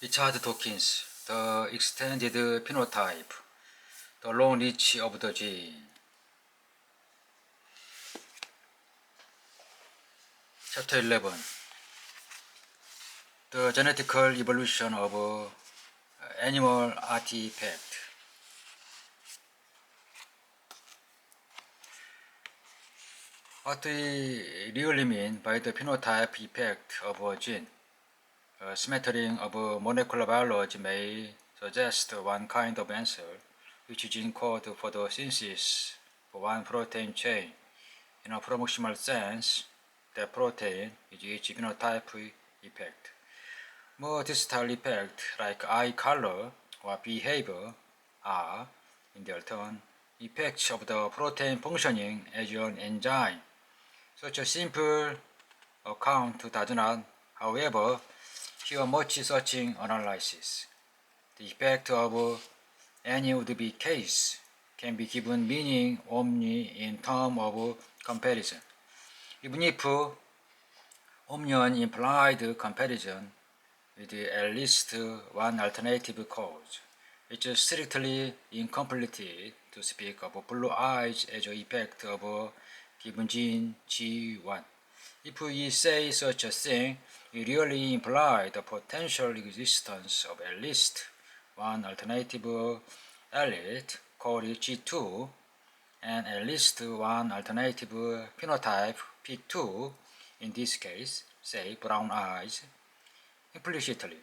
Richard Dawkins, The Extended Phenotype, The Long Reach of the Gene. Chapter 11, The Genetical Evolution of Animal Artifact. What we really mean by the phenotype effect of a gene? A smattering of molecular biology may suggest one kind of answer, which gene code for the synthesis of one protein chain. In a proximal sense, the protein is each phenotype effect. More distal effects like eye color or behavior are, in their turn, effects of the protein functioning as an enzyme. Such a simple account does not, however, cure much searching analysis. The effect of any would-be case can be given meaning only in terms of comparison. Even if only an implied comparison with at least one alternative cause, it's strictly incomplete to speak of blue eyes as an effect of a given gene G1. If we say such a thing, it really implies the potential existence of at least one alternative allele called G2 and at least one alternative phenotype P2, in this case, say brown eyes. Implicitly,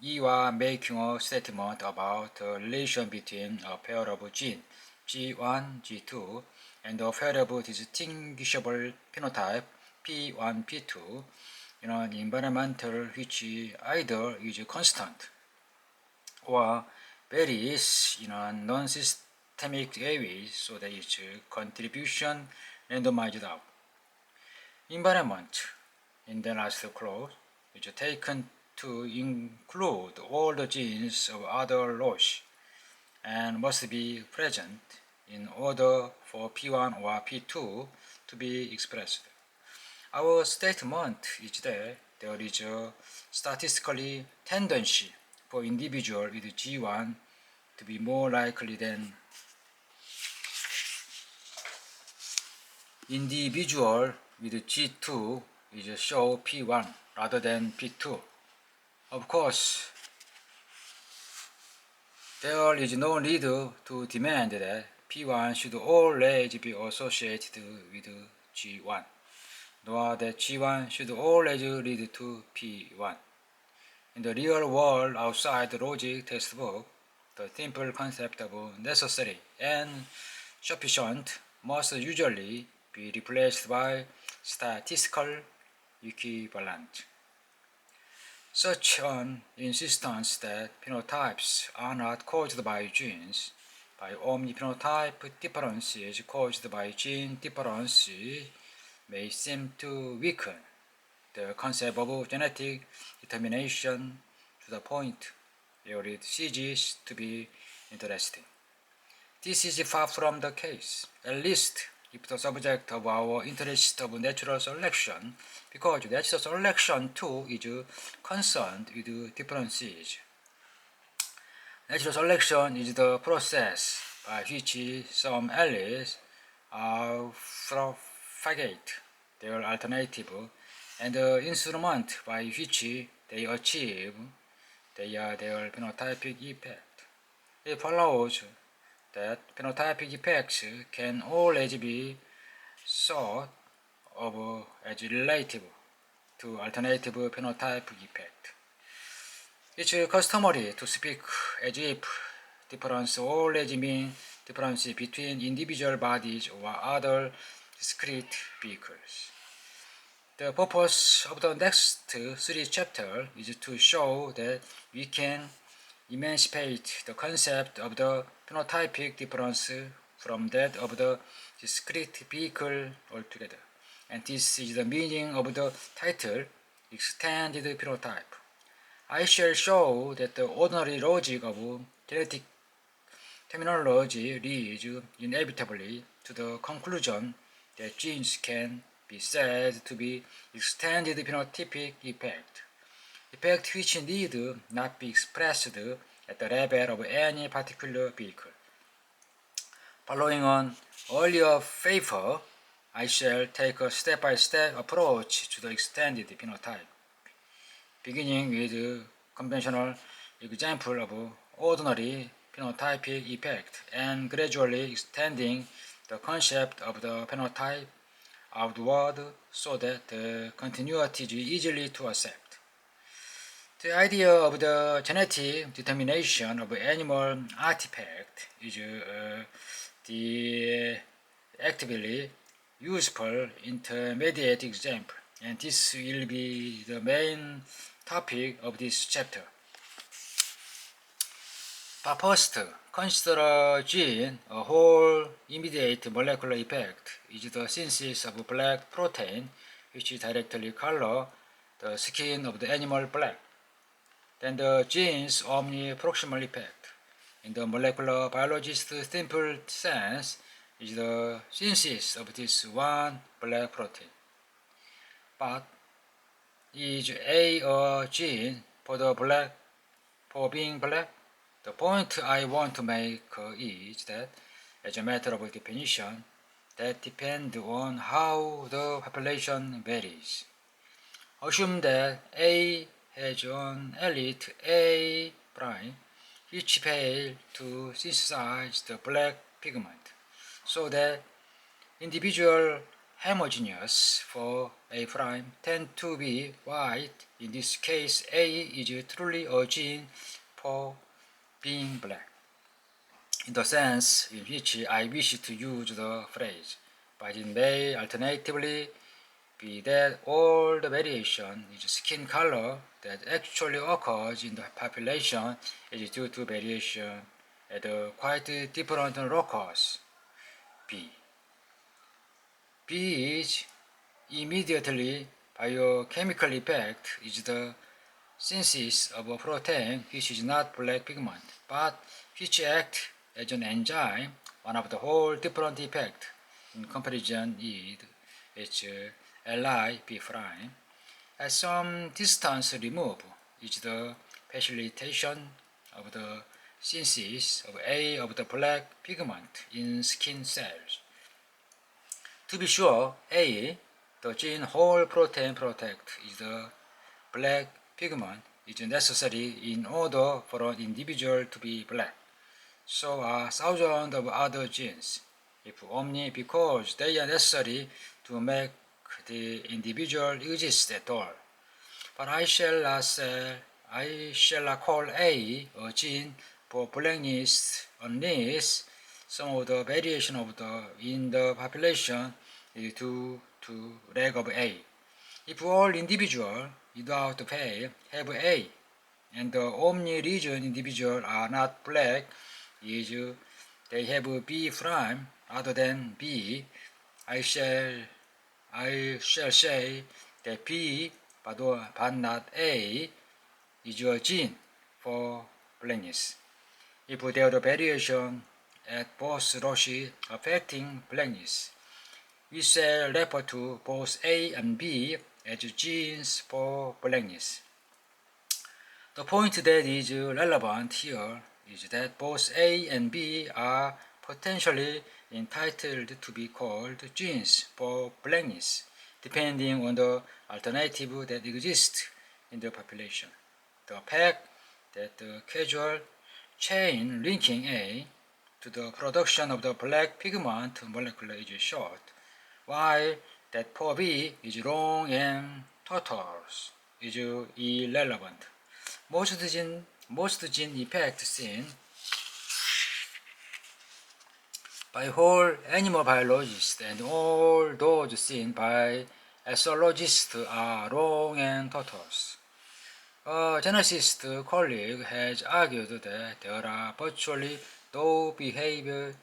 you are making a statement about the relation between a pair of genes G1, G2 and a pair of distinguishable phenotype P1, P2 in an environment which either is constant or varies in a non-systemic way so that its contribution randomized out. Environment, in the last clause, is taken to include all the genes of other rows and must be present in order for P1 or P2 to be expressed. Our statement is that there is a statistically tendency for individual with G1 to be more likely than individual with G2 is show P1 rather than P2. Of course, there is no need to demand that P1 should always be associated with G1, nor that G1 should always lead to P1. In the real world outside the logic textbook, the simple concept of necessary and sufficient must usually be replaced by statistical equivalent. Such an insistence that phenotypes are not caused by genes, by only phenotype differences caused by gene differences, may seem to weaken the concept of genetic determination to the point where it ceases to be interesting. This is far from the case, at least if the subject of our interest of natural selection, because natural selection too is concerned with differences. Natural selection is the process by which some alleles propagate their alternative and the instrument by which they achieve their phenotypic effect. It follows that phenotypic effects can always be thought of as relative to alternative phenotypic effect. It's customary to speak as if difference always means difference between individual bodies or other discrete vehicles. The purpose of the next three chapters is to show that we can emancipate the concept of the phenotypic difference from that of the discrete vehicle altogether. And this is the meaning of the title, Extended Phenotype. I shall show that the ordinary logic of genetic terminology leads inevitably to the conclusion that genes can be said to be extended phenotypic effect. effect which need not be expressed at the level of any particular vehicle. Following on earlier paper, I shall take a step-by-step approach to the extended phenotype, beginning with a conventional example of ordinary phenotypic effect and gradually extending the concept of the phenotype outward so that the continuity is easily to accept. The idea of the genetic determination of animal artifact is the actively useful intermediate example, and this will be the main topic of this chapter. But first, consider a gene, a whole immediate molecular effect is the synthesis of black protein which directly color the skin of the animal black. Then the gene's omniproximal effect, in the molecular biologist's simple sense, is the synthesis of this one black protein. But is a gene for being black? The point I want to make is that, as a matter of definition, that depends on how the population varies. Assume that A has an elite A prime which fails to synthesize the black pigment, so that individual homogeneous for A prime tend to be white. In this case, A is truly a gene for being black, in the sense in which I wish to use the phrase, but it may alternatively be that all the variation in skin color that actually occurs in the population is due to variation at a quite different locus, B. B is immediately biochemical effect is the synthesis of a protein which is not black pigment, but which acts as an enzyme, one of the whole different effect in comparison with its ally B prime. At some distance removed is the facilitation of the synthesis of A of the black pigment in skin cells. To be sure, A, the gene whole protein product, is the black pigment is necessary in order for an individual to be black. So are thousands of other genes, if only because they are necessary to make the individual exist at all. But I shall not call A a gene for blackness unless some of the variation in the population is due to lack of A. If all individuals without fail have A, and the only reason individuals are not black is they have B prime rather than B, I shall say that B but not A is a gene for blackness. If there are variation at both loci affecting blackness, we shall refer to both A and B as genes for blackness. The point that is relevant here is that both A and B are potentially entitled to be called genes for blackness, depending on the alternative that exists in the population. The fact that the causal chain linking A to the production of the black pigment molecule is short, while that for B is long and tortuous is irrelevant. Most gene effects seen by whole animal biologists and all those seen by ethologists are long and tortuous. A geneticist colleague has argued that there are virtually no behavior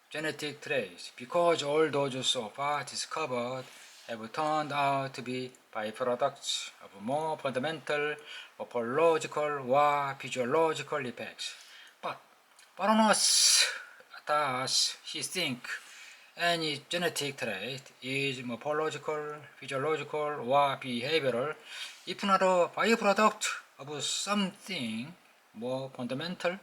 genetic traits because all those so far discovered have turned out to be byproducts of more fundamental morphological or physiological effects. But Baroness does he think any genetic trait is morphological, physiological, or behavioral, if not a byproduct of something more fundamental.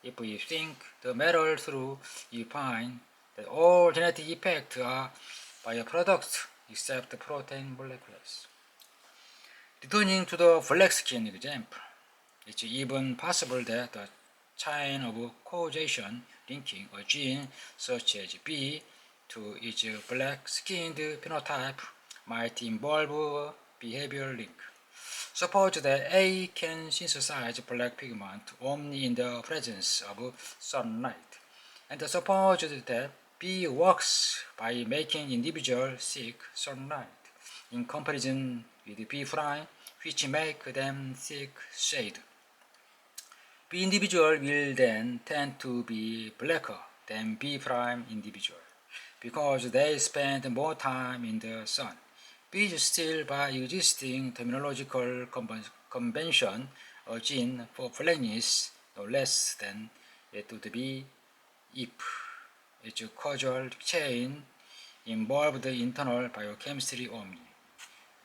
If we think the matter through, we find that all genetic effects are bioproducts except the protein molecules. Returning to the black skin example, it's even possible that the chain of causation linking a gene such as B to its black-skinned phenotype might involve a behavioral link. Suppose that A can synthesize black pigment only in the presence of sunlight, and suppose that B works by making individuals seek sunlight, in comparison with B prime, which make them seek shade. B individual will then tend to be blacker than B prime individual because they spend more time in the sun. B is still, by existing terminological convention, a gene for blackness no less than it would be if its causal chain involved internal biochemistry only,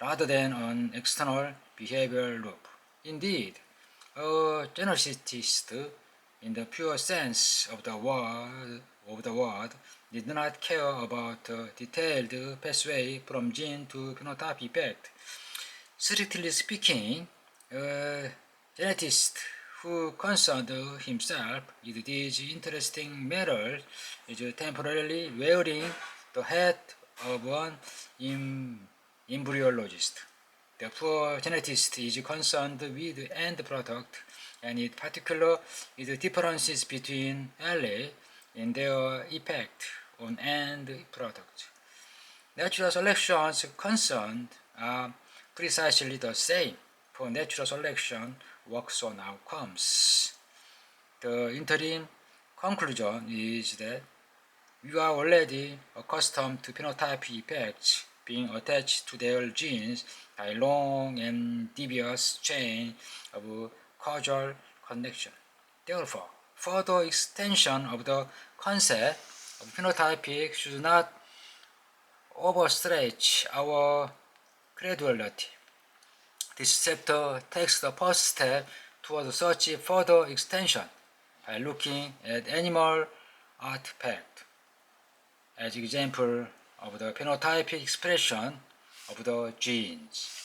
rather than an external behavioral loop. Indeed, a geneticist, in the pure sense of the word, did not care about the detailed pathway from gene to phenotype effect. Strictly speaking, a geneticist who concerned himself with these interesting matters is temporarily wearing the hat of an embryologist. The poor geneticist is concerned with end product, and in particular with the differences between LA and their effect on end product. Natural selection's concerns are precisely the same, for natural selection works on outcomes. The interim conclusion is that we are already accustomed to phenotype effects being attached to their genes by a long and devious chain of causal connection. Therefore, further extension of the concept of phenotypic should not overstretch our credulity. This chapter takes the first step toward such further extension by looking at animal artifact as example of the phenotypic expression of the genes.